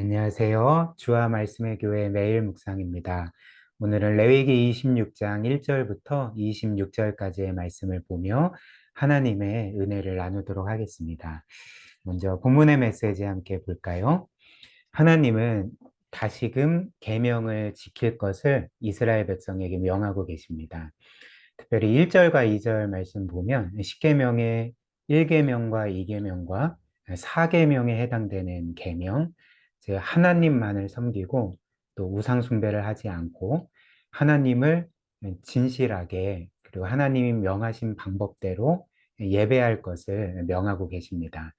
안녕하세요. 주와 말씀의 교회 매일 묵상입니다. 오늘은 레위기 26장 1절부터 26절까지의 말씀을 보며 하나님의 은혜를 나누도록 하겠습니다. 먼저 본문의 메시지 함께 볼까요? 하나님은 다시금 계명을 지킬 것을 이스라엘 백성에게 명하고 계십니다. 특별히 1절과 2절 말씀 보면 10계명의 1계명과 2계명과 4계명에 해당되는 계명, 즉 하나님만을 섬기고 또 우상 숭배를 하지 않고 하나님을 진실하게 그리고 하나님이 명하신 방법대로 예배할 것을 명하고 계십니다.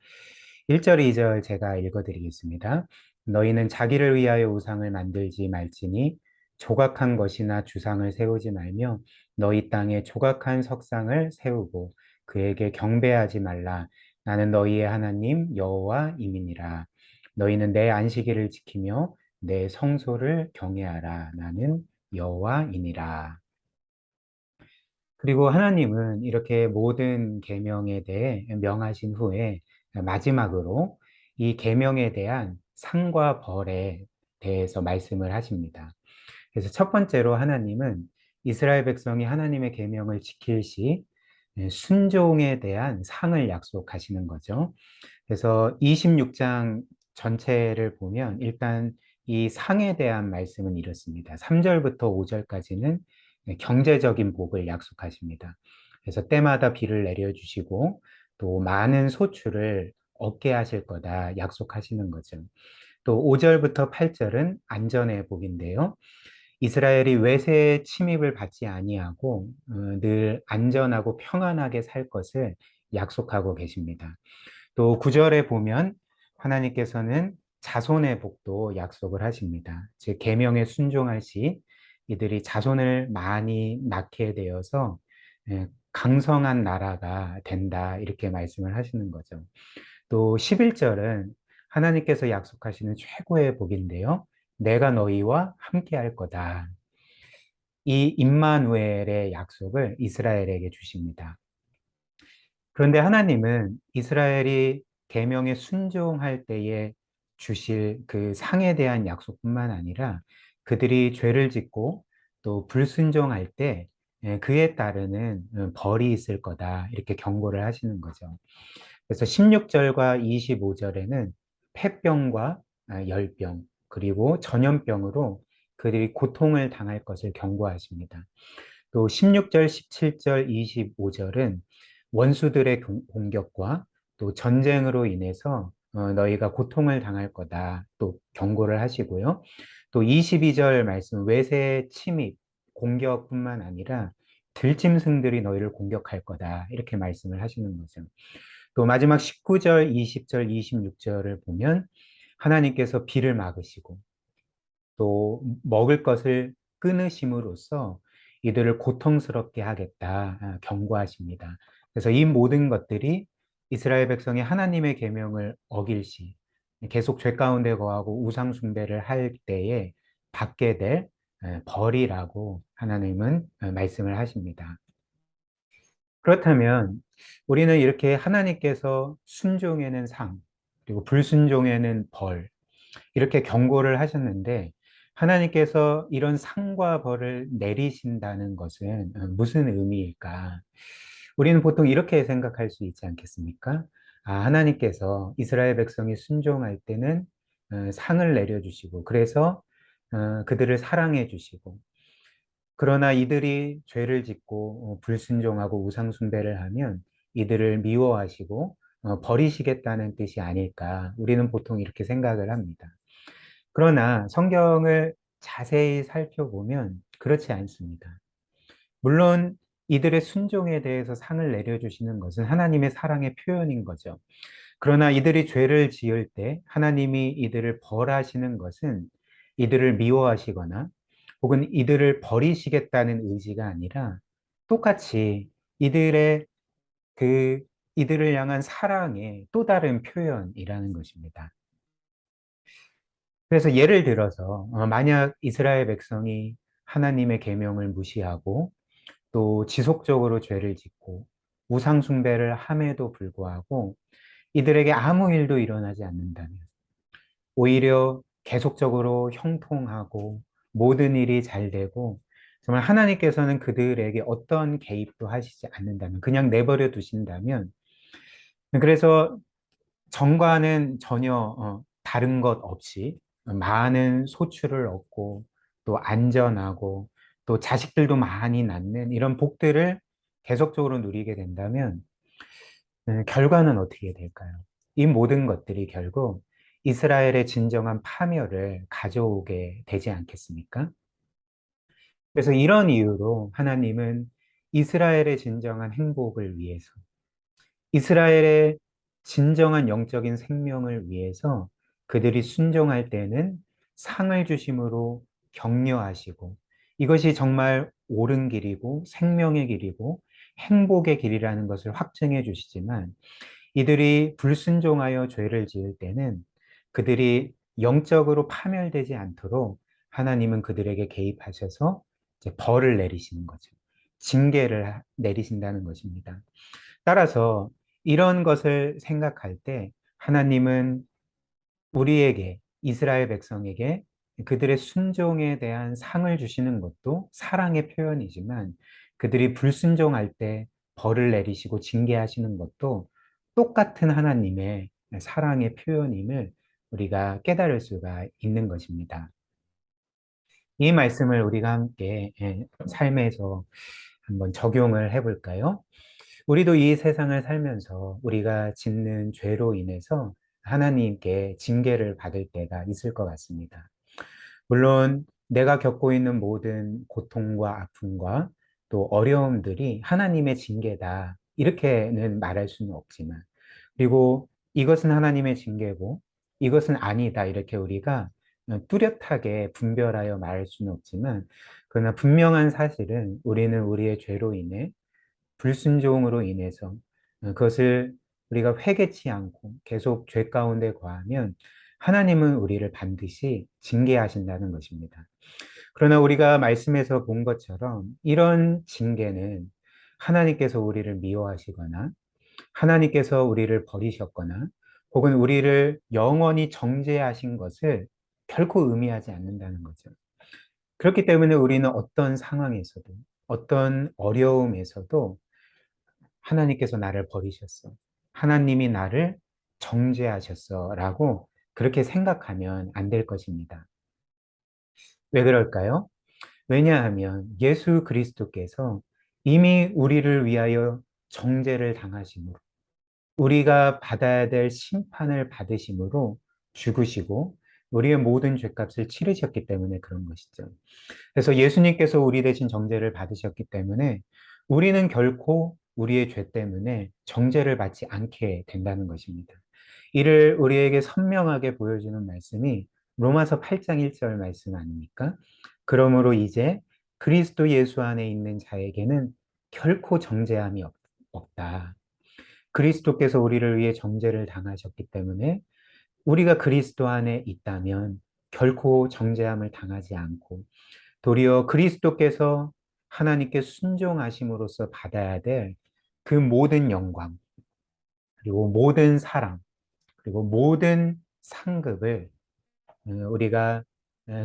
1절, 2절 제가 읽어드리겠습니다. 너희는 자기를 위하여 우상을 만들지 말지니 조각한 것이나 주상을 세우지 말며 너희 땅에 조각한 석상을 세우고 그에게 경배하지 말라. 나는 너희의 하나님 여호와임이니라. 너희는 내 안식일을 지키며 내 성소를 경외하라. 나는 여호와이니라. 그리고 하나님은 이렇게 모든 계명에 대해 명하신 후에 마지막으로 이 계명에 대한 상과 벌에 대해서 말씀을 하십니다. 그래서 첫 번째로 하나님은 이스라엘 백성이 하나님의 계명을 지킬 시 순종에 대한 상을 약속하시는 거죠. 그래서 26장 전체를 보면 일단 이 상에 대한 말씀은 이렇습니다. 3절부터 5절까지는 경제적인 복을 약속하십니다. 그래서 때마다 비를 내려주시고 또 많은 소출을 얻게 하실 거다 약속하시는 거죠. 또 5절부터 8절은 안전의 복인데요. 이스라엘이 외세의 침입을 받지 아니하고 늘 안전하고 평안하게 살 것을 약속하고 계십니다. 또 9절에 보면 하나님께서는 자손의 복도 약속을 하십니다. 즉 계명에 순종할 시 이들이 자손을 많이 낳게 되어서 강성한 나라가 된다 이렇게 말씀을 하시는 거죠. 또 11절은 하나님께서 약속하시는 최고의 복인데요. 내가 너희와 함께 할 거다. 이 임마누엘의 약속을 이스라엘에게 주십니다. 그런데 하나님은 이스라엘이 계명에 순종할 때에 주실 그 상에 대한 약속뿐만 아니라 그들이 죄를 짓고 또 불순종할 때 그에 따르는 벌이 있을 거다 이렇게 경고를 하시는 거죠. 그래서 16절과 25절에는 폐병과 열병 그리고 전염병으로 그들이 고통을 당할 것을 경고하십니다. 또 16절, 17절, 25절은 원수들의 공격과 또 전쟁으로 인해서 너희가 고통을 당할 거다 또 경고를 하시고요. 또 22절 말씀 외세 침입 공격뿐만 아니라 들짐승들이 너희를 공격할 거다 이렇게 말씀을 하시는 거죠. 또 마지막 19절, 20절, 26절을 보면 하나님께서 비를 막으시고 또 먹을 것을 끊으심으로써 이들을 고통스럽게 하겠다 경고하십니다. 그래서 이 모든 것들이 이스라엘 백성이 하나님의 계명을 어길 시 계속 죄 가운데 거하고 우상 숭배를 할 때에 받게 될 벌이라고 하나님은 말씀을 하십니다. 그렇다면 우리는 이렇게 하나님께서 순종에는 상, 그리고 불순종에는 벌, 이렇게 경고를 하셨는데 하나님께서 이런 상과 벌을 내리신다는 것은 무슨 의미일까? 우리는 보통 이렇게 생각할 수 있지 않겠습니까? 아, 하나님께서 이스라엘 백성이 순종할 때는 상을 내려주시고 그래서 그들을 사랑해 주시고 그러나 이들이 죄를 짓고 불순종하고 우상숭배를 하면 이들을 미워하시고 버리시겠다는 뜻이 아닐까 우리는 보통 이렇게 생각을 합니다. 그러나 성경을 자세히 살펴보면 그렇지 않습니다. 물론 이들의 순종에 대해서 상을 내려주시는 것은 하나님의 사랑의 표현인 거죠. 그러나 이들이 죄를 지을 때 하나님이 이들을 벌하시는 것은 이들을 미워하시거나 혹은 이들을 버리시겠다는 의지가 아니라 똑같이 이들의 그 이들을 향한 사랑의 또 다른 표현이라는 것입니다. 그래서 예를 들어서 만약 이스라엘 백성이 하나님의 계명을 무시하고 또 지속적으로 죄를 짓고 우상 숭배를 함에도 불구하고 이들에게 아무 일도 일어나지 않는다면 오히려 계속적으로 형통하고 모든 일이 잘 되고 정말 하나님께서는 그들에게 어떤 개입도 하시지 않는다면 그냥 내버려 두신다면 그래서 정과는 전혀 다른 것 없이 많은 소출을 얻고 또 안전하고 또 자식들도 많이 낳는 이런 복들을 계속적으로 누리게 된다면 결과는 어떻게 될까요? 이 모든 것들이 결국 이스라엘의 진정한 파멸을 가져오게 되지 않겠습니까? 그래서 이런 이유로 하나님은 이스라엘의 진정한 행복을 위해서, 이스라엘의 진정한 영적인 생명을 위해서 그들이 순종할 때는 상을 주심으로 격려하시고 이것이 정말 옳은 길이고 생명의 길이고 행복의 길이라는 것을 확증해 주시지만 이들이 불순종하여 죄를 지을 때는 그들이 영적으로 파멸되지 않도록 하나님은 그들에게 개입하셔서 이제 벌을 내리시는 거죠. 징계를 내리신다는 것입니다. 따라서 이런 것을 생각할 때 하나님은 우리에게, 이스라엘 백성에게 그들의 순종에 대한 상을 주시는 것도 사랑의 표현이지만 그들이 불순종할 때 벌을 내리시고 징계하시는 것도 똑같은 하나님의 사랑의 표현임을 우리가 깨달을 수가 있는 것입니다. 이 말씀을 우리가 함께 삶에서 한번 적용을 해볼까요? 우리도 이 세상을 살면서 우리가 짓는 죄로 인해서 하나님께 징계를 받을 때가 있을 것 같습니다. 물론 내가 겪고 있는 모든 고통과 아픔과 또 어려움들이 하나님의 징계다. 이렇게는 말할 수는 없지만, 그리고 이것은 하나님의 징계고 이것은 아니다. 이렇게 우리가 뚜렷하게 분별하여 말할 수는 없지만, 그러나 분명한 사실은 우리는 우리의 죄로 인해 불순종으로 인해서 그것을 우리가 회개치 않고 계속 죄 가운데 거하면 하나님은 우리를 반드시 징계하신다는 것입니다. 그러나 우리가 말씀에서 본 것처럼 이런 징계는 하나님께서 우리를 미워하시거나 하나님께서 우리를 버리셨거나 혹은 우리를 영원히 정죄하신 것을 결코 의미하지 않는다는 거죠. 그렇기 때문에 우리는 어떤 상황에서도 어떤 어려움에서도 하나님께서 나를 버리셨어. 하나님이 나를 정죄하셨어. 라고 그렇게 생각하면 안 될 것입니다. 왜 그럴까요? 왜냐하면 예수 그리스도께서 이미 우리를 위하여 정죄를 당하심으로 우리가 받아야 될 심판을 받으심으로 죽으시고 우리의 모든 죄값을 치르셨기 때문에 그런 것이죠. 그래서 예수님께서 우리 대신 정죄를 받으셨기 때문에 우리는 결코 우리의 죄 때문에 정죄를 받지 않게 된다는 것입니다. 이를 우리에게 선명하게 보여주는 말씀이 로마서 8장 1절 말씀 아닙니까? 그러므로 이제 그리스도 예수 안에 있는 자에게는 결코 정죄함이 없다. 그리스도께서 우리를 위해 정죄를 당하셨기 때문에 우리가 그리스도 안에 있다면 결코 정죄함을 당하지 않고 도리어 그리스도께서 하나님께 순종하심으로써 받아야 될 그 모든 영광, 그리고 모든 사랑, 그리고 모든 상급을 우리가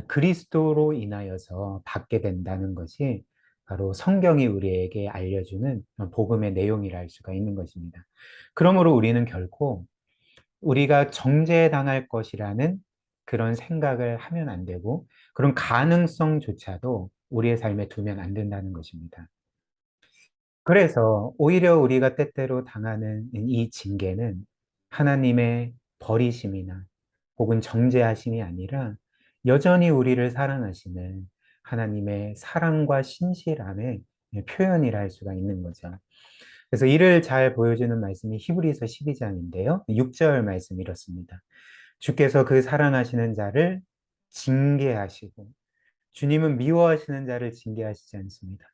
그리스도로 인하여서 받게 된다는 것이 바로 성경이 우리에게 알려주는 복음의 내용이라 할 수가 있는 것입니다. 그러므로 우리는 결코 우리가 정죄당할 것이라는 그런 생각을 하면 안 되고 그런 가능성조차도 우리의 삶에 두면 안 된다는 것입니다. 그래서 오히려 우리가 때때로 당하는 이 징계는 하나님의 버리심이나 혹은 정죄하심이 아니라 여전히 우리를 사랑하시는 하나님의 사랑과 신실함의 표현이라 할 수가 있는 거죠. 그래서 이를 잘 보여주는 말씀이 히브리서 12장인데요. 6절 말씀 이렇습니다. 주께서 그 사랑하시는 자를 징계하시고 주님은 미워하시는 자를 징계하시지 않습니다.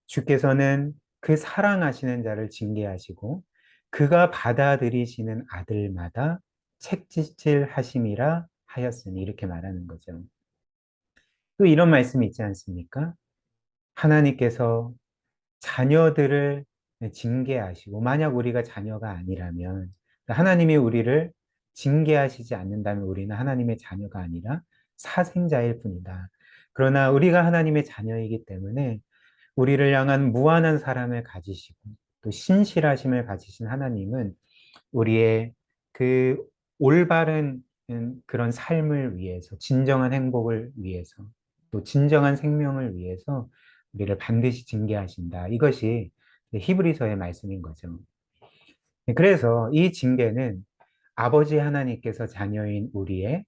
주께서는 그 사랑하시는 자를 징계하시고 그가 받아들이시는 아들마다 책짓질 하심이라 하였으니 이렇게 말하는 거죠. 또 이런 말씀이 있지 않습니까? 하나님께서 자녀들을 징계하시고 만약 우리가 자녀가 아니라면 하나님이 우리를 징계하시지 않는다면 우리는 하나님의 자녀가 아니라 사생자일 뿐이다. 그러나 우리가 하나님의 자녀이기 때문에 우리를 향한 무한한 사랑을 가지시고 또 신실하심을 가지신 하나님은 우리의 그 올바른 그런 삶을 위해서, 진정한 행복을 위해서, 또 진정한 생명을 위해서 우리를 반드시 징계하신다. 이것이 히브리서의 말씀인 거죠. 그래서 이 징계는 아버지 하나님께서 자녀인 우리의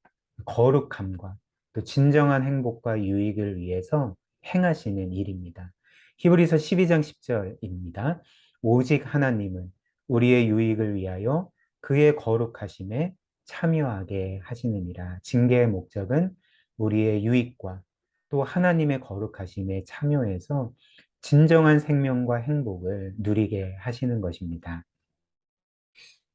거룩함과 또 진정한 행복과 유익을 위해서 행하시는 일입니다. 히브리서 12장 10절입니다. 오직 하나님은 우리의 유익을 위하여 그의 거룩하심에 참여하게 하시느니라. 징계의 목적은 우리의 유익과 또 하나님의 거룩하심에 참여해서 진정한 생명과 행복을 누리게 하시는 것입니다.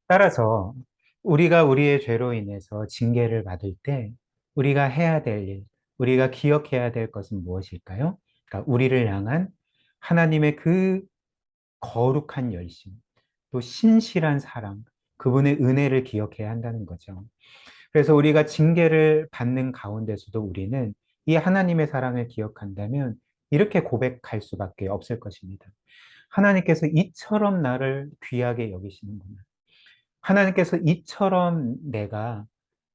따라서 우리가 우리의 죄로 인해서 징계를 받을 때 우리가 해야 될 일, 우리가 기억해야 될 것은 무엇일까요? 그러니까 우리를 향한 하나님의 그 거룩한 열심, 또 신실한 사랑, 그분의 은혜를 기억해야 한다는 거죠. 그래서 우리가 징계를 받는 가운데서도 우리는 이 하나님의 사랑을 기억한다면 이렇게 고백할 수밖에 없을 것입니다. 하나님께서 이처럼 나를 귀하게 여기시는구나. 하나님께서 이처럼 내가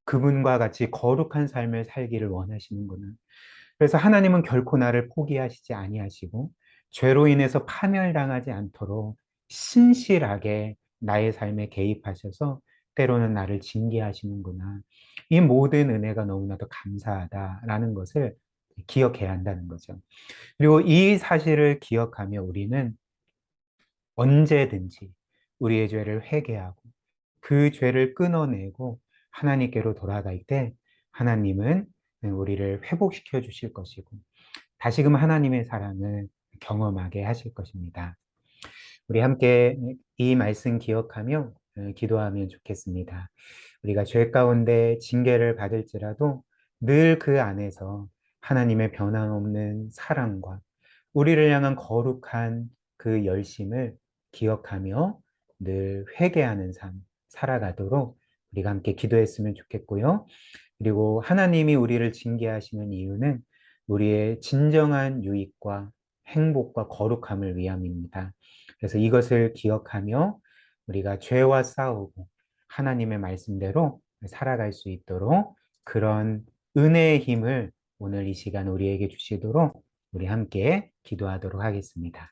그분과 같이 거룩한 삶을 살기를 원하시는구나. 그래서 하나님은 결코 나를 포기하시지 아니하시고 죄로 인해서 파멸당하지 않도록 신실하게 나의 삶에 개입하셔서 때로는 나를 징계하시는구나. 이 모든 은혜가 너무나도 감사하다라는 것을 기억해야 한다는 거죠. 그리고 이 사실을 기억하며 우리는 언제든지 우리의 죄를 회개하고 그 죄를 끊어내고 하나님께로 돌아갈 때 하나님은 우리를 회복시켜 주실 것이고 다시금 하나님의 사랑을 경험하게 하실 것입니다. 우리 함께 이 말씀 기억하며 기도하면 좋겠습니다. 우리가 죄 가운데 징계를 받을지라도 늘 그 안에서 하나님의 변함없는 사랑과 우리를 향한 거룩한 그 열심을 기억하며 늘 회개하는 삶 살아가도록 우리가 함께 기도했으면 좋겠고요. 그리고 하나님이 우리를 징계하시는 이유는 우리의 진정한 유익과 행복과 거룩함을 위함입니다. 그래서 이것을 기억하며 우리가 죄와 싸우고 하나님의 말씀대로 살아갈 수 있도록 그런 은혜의 힘을 오늘 이 시간 우리에게 주시도록 우리 함께 기도하도록 하겠습니다.